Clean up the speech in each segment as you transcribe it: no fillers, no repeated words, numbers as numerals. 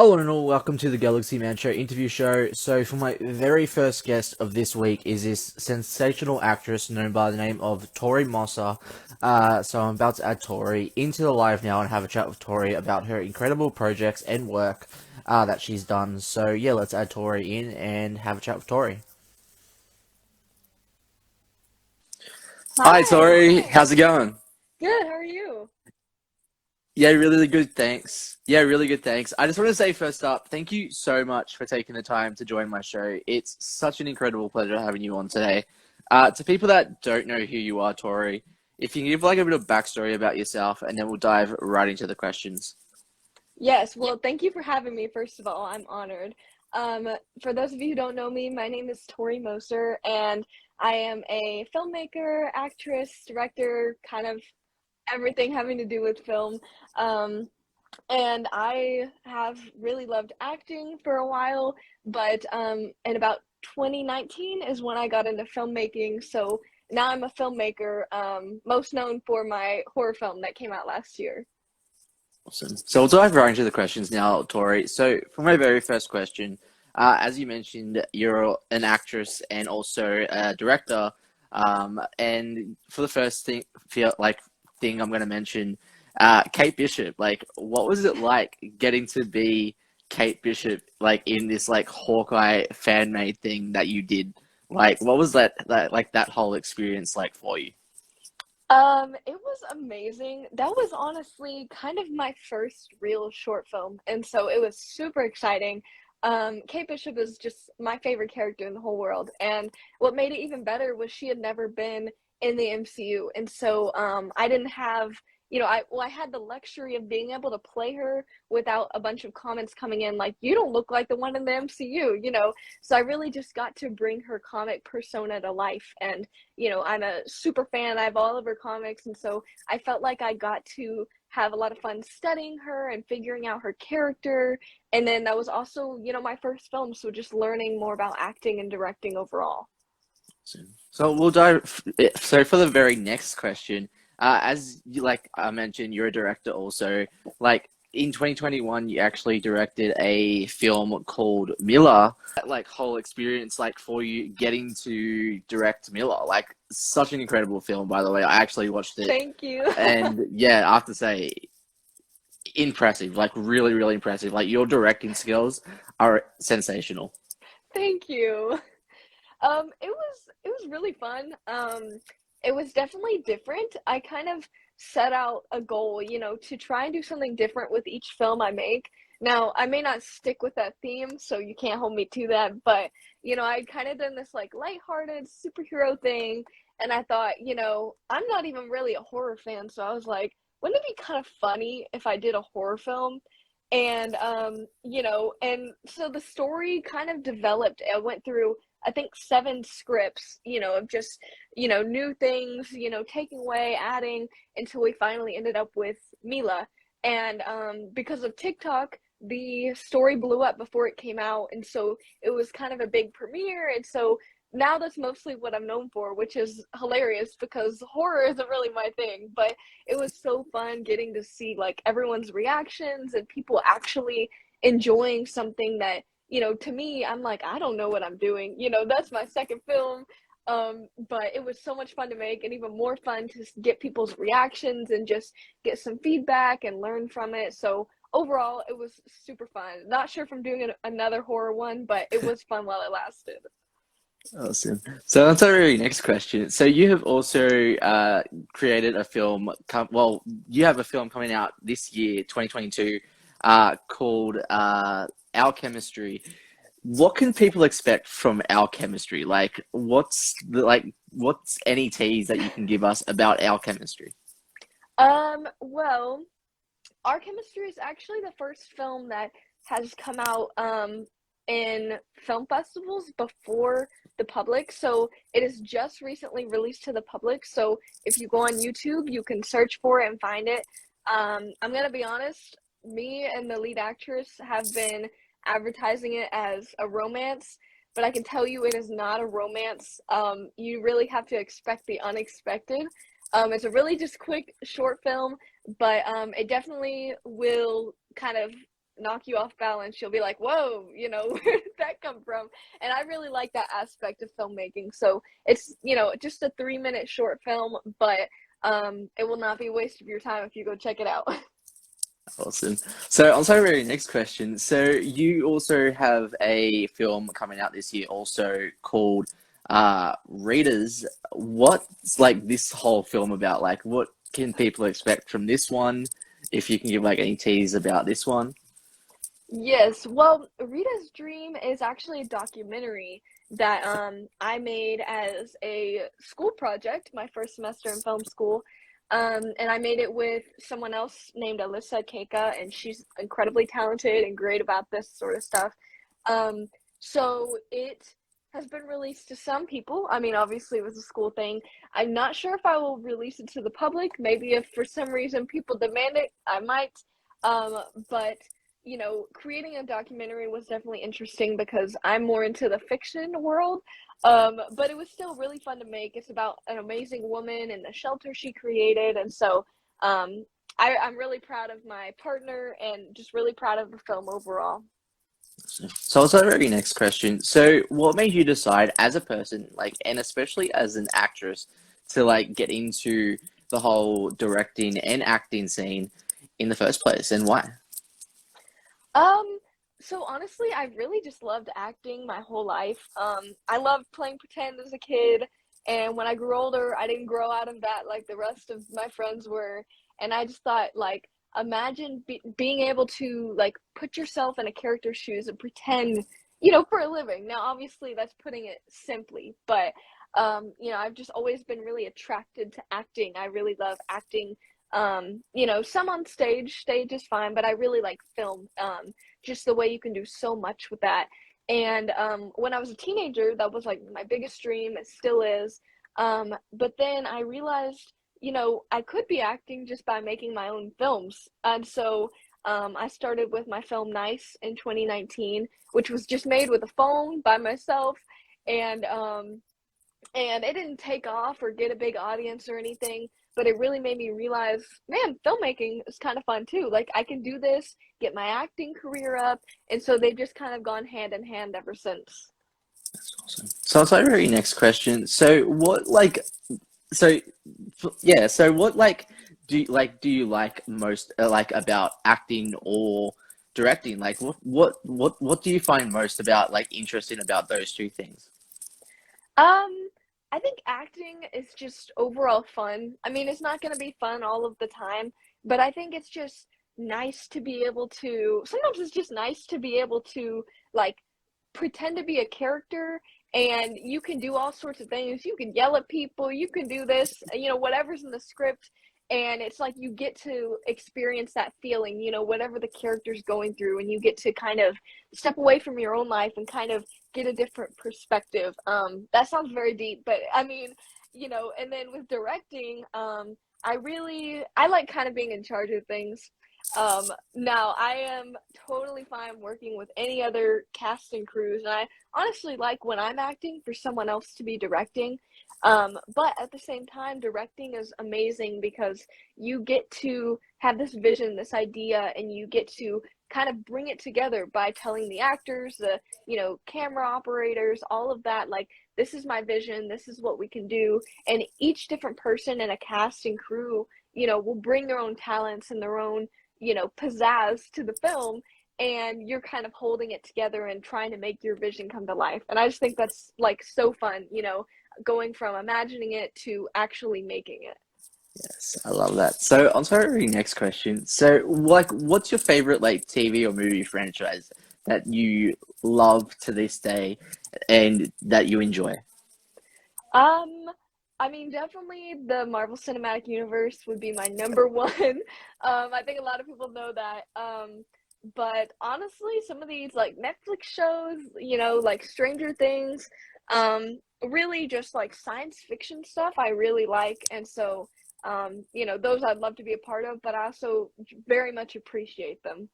Hello and all, welcome to the Galaxy Man Show interview show. So, for my very first guest of this week is this sensational actress known by the name of Tori Mossa. So I'm about to add Tori into the live now and have a chat with Tori about her incredible projects and work that she's done. So yeah, let's add Tori in and have a chat with Tori. Hi Hi, Tori, how's it going? good. How are you? Yeah, really good, thanks. Yeah, really good, thanks. I just want to say first up, thank you so much for taking the time to join my show. It's such an incredible pleasure having you on today. To people that don't know who you are, Tori, if you can give like a bit of backstory about yourself, and then we'll dive right into the questions. Yes, well, thank you for having me, first of all. I'm honored. Um, for those of you who don't know me, my name is Tori Moser, and I am a filmmaker, actress, director, kind of everything having to do with film. Um, and I have really loved acting for a while, but in about 2019 is when I got into filmmaking. So now I'm a filmmaker, most known for my horror film that came out last year. Awesome. So we'll dive right into the questions now, Tori. So for my very first question, as you mentioned, you're an actress and also a director. And for the first thing, thing I'm going to mention, Kate Bishop. Like, what was it like getting to be Kate Bishop, like in this like Hawkeye fan made thing that you did? Like, what was that whole experience like for you? It was amazing. That was honestly kind of my first real short film, and so it was super exciting. Kate Bishop is just my favorite character in the whole world, and what made it even better was she had never been in the MCU, and so I didn't have, I had the luxury of being able to play her without a bunch of comments coming in like, "You don't look like the one in the MCU," you know. So I really just got to bring her comic persona to life, and I'm a super fan. I have all of her comics, and so I felt like I got to have a lot of fun studying her and figuring out her character. And then that was also, my first film, so just learning more about acting and directing overall. So we'll dive. So for the very next question, as you like I mentioned, you're a director also. Like in 2021, you actually directed a film called Miller. That like whole experience, like for you getting to direct Miller, like such an incredible film. By the way, I actually watched it, Thank you. and yeah, I have to say, impressive. Like really, really impressive. Like your directing skills are sensational. Thank you. It was really fun. It was definitely different. I kind of set out a goal, to try and do something different with each film I make. Now, I may not stick with that theme, so you can't hold me to that, but I kind of done this like lighthearted superhero thing, and I thought, I'm not even really a horror fan, so I was like, wouldn't it be kind of funny if I did a horror film? And and so the story kind of developed. I went through, I think, seven scripts, of just, new things, taking away, adding, until we finally ended up with Mila. And because of TikTok, the story blew up before it came out, and so it was kind of a big premiere. And so now that's mostly what I'm known for, which is hilarious because horror isn't really my thing. But it was so fun getting to see like everyone's reactions and people actually enjoying something that, to me, I'm like, I don't know what I'm doing. That's my second film. But it was so much fun to make, and even more fun to get people's reactions and just get some feedback and learn from it. So overall, it was super fun. Not sure if I'm doing another horror one, but it was fun while it lasted. Awesome. So on to our very next question. So you have also created a film. Well, you have a film coming out this year, 2022, called Our Chemistry. What can people expect from Our Chemistry? Like, what's any tease that you can give us about Our Chemistry? Well, Our Chemistry is actually the first film that has come out in film festivals before the public. So it is just recently released to the public. So if you go on YouTube, you can search for it and find it. I'm gonna be honest, me and the lead actress have been advertising it as a romance, but I can tell you it is not a romance. You really have to expect the unexpected. It's a really just quick short film, but it definitely will kind of knock you off balance. You'll be like, whoa, where did that come from? And I really like that aspect of filmmaking. So it's, just a 3-minute short film, but it will not be a waste of your time if you go check it out. Awesome. So on to our very next question. So you also have a film coming out this year, also called Readers. What's like this whole film about? Like, what can people expect from this one? If you can give like any tease about this one. Yes, well, Rita's Dream is actually a documentary that I made as a school project, my first semester in film school. And I made it with someone else named Alyssa Keika, and she's incredibly talented and great about this sort of stuff. Um, so it has been released to some people. I mean, obviously it was a school thing. I'm not sure if I will release it to the public. Maybe if for some reason people demand it, I might. But creating a documentary was definitely interesting because I'm more into the fiction world. But it was still really fun to make. It's about an amazing woman and the shelter she created. And so I'm really proud of my partner and just really proud of the film overall. So also the very next question. So what made you decide as a person, like, and especially as an actress, to like get into the whole directing and acting scene in the first place, and why? Um, so honestly, I've really just loved acting my whole life. I loved playing pretend as a kid, and when I grew older, I didn't grow out of that like the rest of my friends were. And I just thought, like, imagine being able to like put yourself in a character's shoes and pretend, for a living. Now, obviously, that's putting it simply, but I've just always been really attracted to acting. I really love acting, some on stage is fine, but I really like film, just the way you can do so much with that. And when I was a teenager, that was like my biggest dream. It still is. But then I realized, I could be acting just by making my own films. And so I started with my film Nice in 2019, which was just made with a phone by myself. And and it didn't take off or get a big audience or anything, but it really made me realize, man, filmmaking is kind of fun too. Like, I can do this, get my acting career up, and so they've just kind of gone hand in hand ever since. Awesome. So it's our very next question. So what like so yeah, so what like do you like most like about acting or directing? Like what do you find most about like interesting about those two things? Um, I think acting is just overall fun. I mean, it's not going to be fun all of the time, but I think it's just nice to be able to, sometimes it's just nice to be able to like pretend to be a character, and you can do all sorts of things. You can yell at people, you can do this, whatever's in the script. And it's like you get to experience that feeling, whatever the character's going through, and you get to kind of step away from your own life and kind of get a different perspective. That sounds very deep, but I mean, and then with directing, I like kind of being in charge of things. Now I am totally fine working with any other cast and crews, and I honestly like when I'm acting for someone else to be directing. But at the same time, directing is amazing because you get to have this vision, this idea, and you get to kind of bring it together by telling the actors, the, camera operators, all of that, like, this is my vision, this is what we can do. And each different person in a cast and crew, will bring their own talents and their own, pizzazz to the film. And you're kind of holding it together and trying to make your vision come to life. And I just think that's like so fun, going from imagining it to actually making it. Yes, I love that. So on to our very next question. So like what's your favorite like TV or movie franchise that you love to this day and that you enjoy? Um, I mean, definitely the Marvel Cinematic Universe would be my number one. I think a lot of people know that. But honestly, some of these like Netflix shows, like Stranger Things, really just like science fiction stuff I really like. And so, those I'd love to be a part of, but I also very much appreciate them.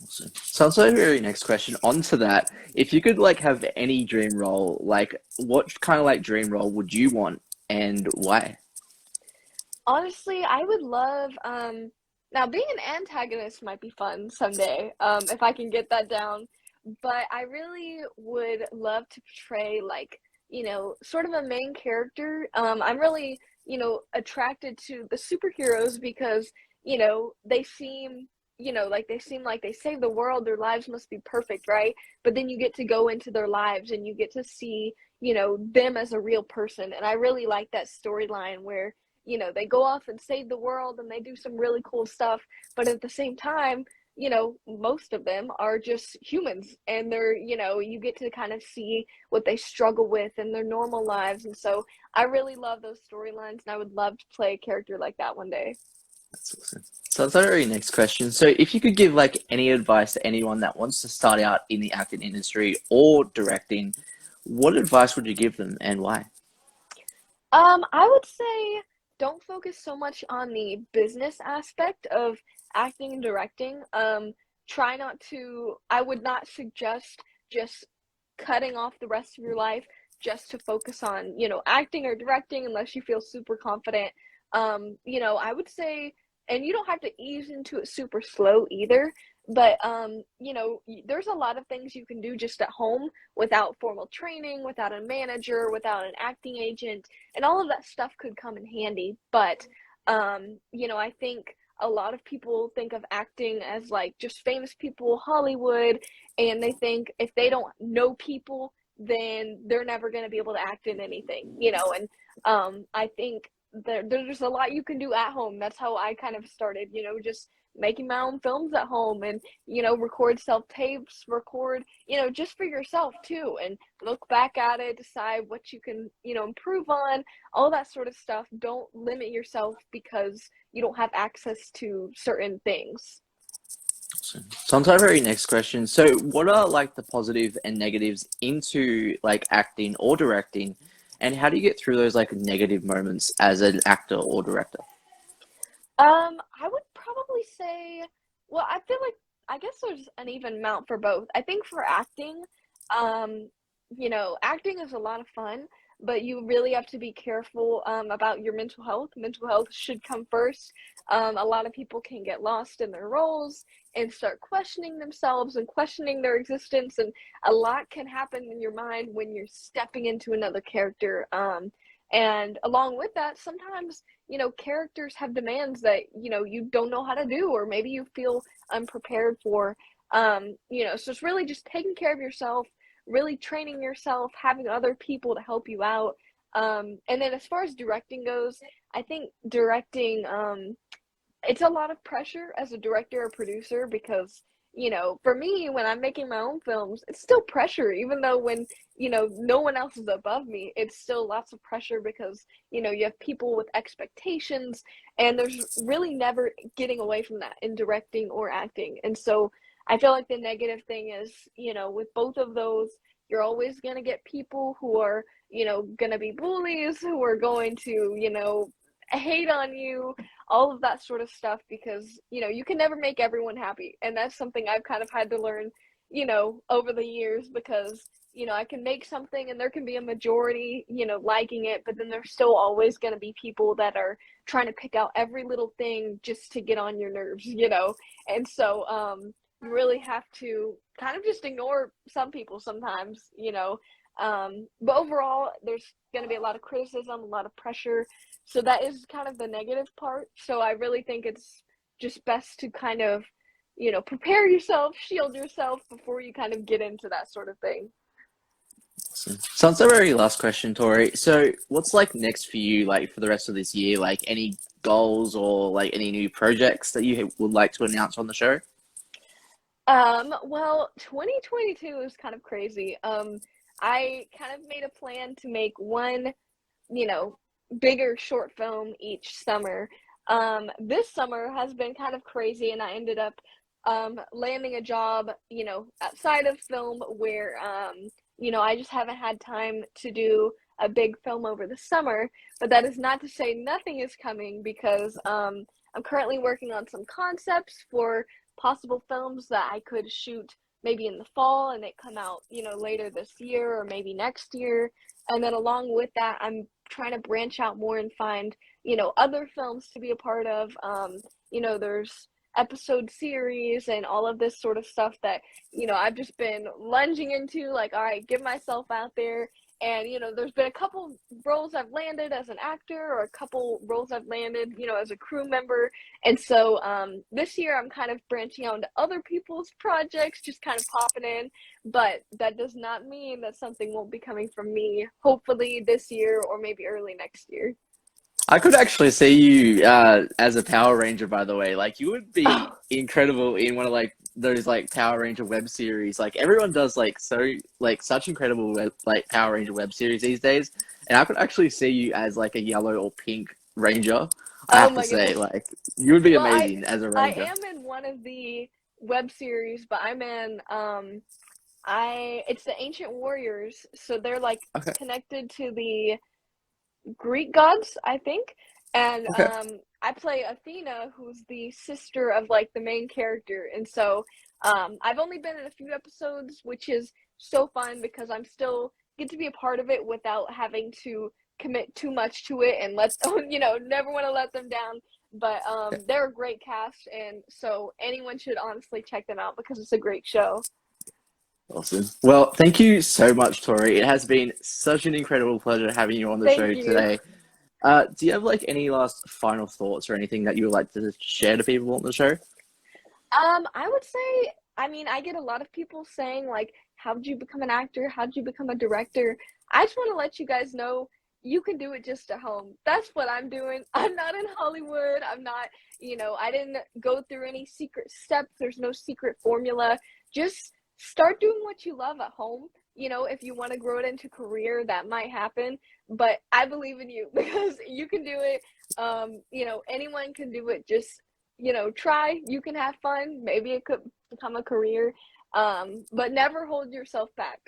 Awesome. So also very next question. On to that, if you could like have any dream role, like what kind of like dream role would you want and why? Honestly, I would love Now, being an antagonist might be fun someday, if I can get that down. But I really would love to portray, like, sort of a main character. I'm really, attracted to the superheroes because, they seem, like they save the world. Their lives must be perfect, right? But then you get to go into their lives and you get to see, them as a real person. And I really like that storyline where they go off and save the world and they do some really cool stuff, but at the same time, most of them are just humans and they're, you get to kind of see what they struggle with in their normal lives. And so I really love those storylines and I would love to play a character like that one day. That's awesome. So that's our very next question. So if you could give like any advice to anyone that wants to start out in the acting industry or directing, what advice would you give them and why? I would say don't focus so much on the business aspect of acting and directing. Try not to, I would not suggest just cutting off the rest of your life just to focus on, acting or directing unless you feel super confident. I would say, and you don't have to ease into it super slow either, but there's a lot of things you can do just at home without formal training, without a manager, without an acting agent, and all of that stuff could come in handy. But I think a lot of people think of acting as like just famous people, Hollywood, and they think if they don't know people, then they're never going to be able to act in anything, and I think there's a lot you can do at home. That's how I kind of started, just making my own films at home and, record self tapes, record, just for yourself too, and look back at it, decide what you can, improve on, all that sort of stuff. Don't limit yourself because you don't have access to certain things. So on to our very next question. So what are like the positive and negatives into like acting or directing, and how do you get through those like negative moments as an actor or director? I would probably say, well, I feel like I guess there's an even amount for both. I think for acting, um, acting is a lot of fun, but you really have to be careful about your mental health. Mental health should come first. A lot of people can get lost in their roles and start questioning themselves and questioning their existence, and a lot can happen in your mind when you're stepping into another character. And along with that, sometimes characters have demands that you don't know how to do, or maybe you feel unprepared for. So it's really just taking care of yourself, really training yourself, having other people to help you out. And then as far as directing goes, I think directing, it's a lot of pressure as a director or producer because, for me, when I'm making my own films, it's still pressure, even though when, no one else is above me, it's still lots of pressure because, you have people with expectations and there's really never getting away from that in directing or acting. And so I feel like the negative thing is, with both of those, you're always going to get people who are, going to be bullies, who are going to, hate on you, all of that sort of stuff because, you can never make everyone happy. And that's something I've kind of had to learn, over the years because, I can make something and there can be a majority, liking it, but then there's still always going to be people that are trying to pick out every little thing just to get on your nerves. And so, you really have to kind of just ignore some people sometimes. But overall, there's going to be a lot of criticism, a lot of pressure. So that is kind of the negative part. So I really think it's just best to kind of, prepare yourself, shield yourself before you kind of get into that sort of thing. Awesome. So that's our very last question, Tori. So what's like next for you, like for the rest of this year? Like any goals or like any new projects that you would like to announce on the show? Well, 2022 is kind of crazy. I kind of made a plan to make one, you know, bigger short film each summer. This summer has been kind of crazy, and I ended up landing a job, outside of film where, I just haven't had time to do a big film over the summer. But that is not to say nothing is coming because I'm currently working on some concepts for possible films that I could shoot maybe in the fall and it come out, later this year or maybe next year. And then along with that, I'm trying to branch out more and find, other films to be a part of. there's episode series and all of this sort of stuff that, I've just been lunging into, like, all right, get myself out there. And, there's been a couple roles I've landed as an actor, or a couple roles I've landed, as a crew member. And so this year I'm kind of branching out into other people's projects, just kind of popping in. But that does not mean that something won't be coming from me, hopefully this year or maybe early next year. I could actually see you as a Power Ranger, by the way. Like, you would be Oh, incredible in one of like those like Power Ranger web series. Like, everyone does like such incredible like Power Ranger web series these days, and I could actually see you as like a yellow or pink Ranger. I oh have to my say, goodness. like, you would be Well, I amazing as a I Ranger. am in one of the web series, but I'm in I it's the Ancient Warriors, so they're like Okay, connected to the Greek gods, I think. And okay. I play Athena, who's the sister of like the main character. And so I've only been in a few episodes, which is so fun because I'm still get to be a part of it without having to commit too much to it and let never want to let them down. But they're a great cast, and so anyone should honestly check them out because it's a great show. Awesome. Well, thank you so much, Tori. It has been such an incredible pleasure having you on the Thank show you. today. Do you have like any last final thoughts or anything that you would like to share to people on the show? I would say, I mean, I get a lot of people saying, like, how did you become an actor? How did you become a director? I just want to let you guys know you can do it just at home. That's what I'm doing. I'm not in Hollywood. I'm not, I didn't go through any secret steps. There's no secret formula. Just start doing what you love at home. If you want to grow it into career, that might happen. But I believe in you because you can do it. Anyone can do it. Just try. You can have fun. Maybe it could become a career. But never hold yourself back.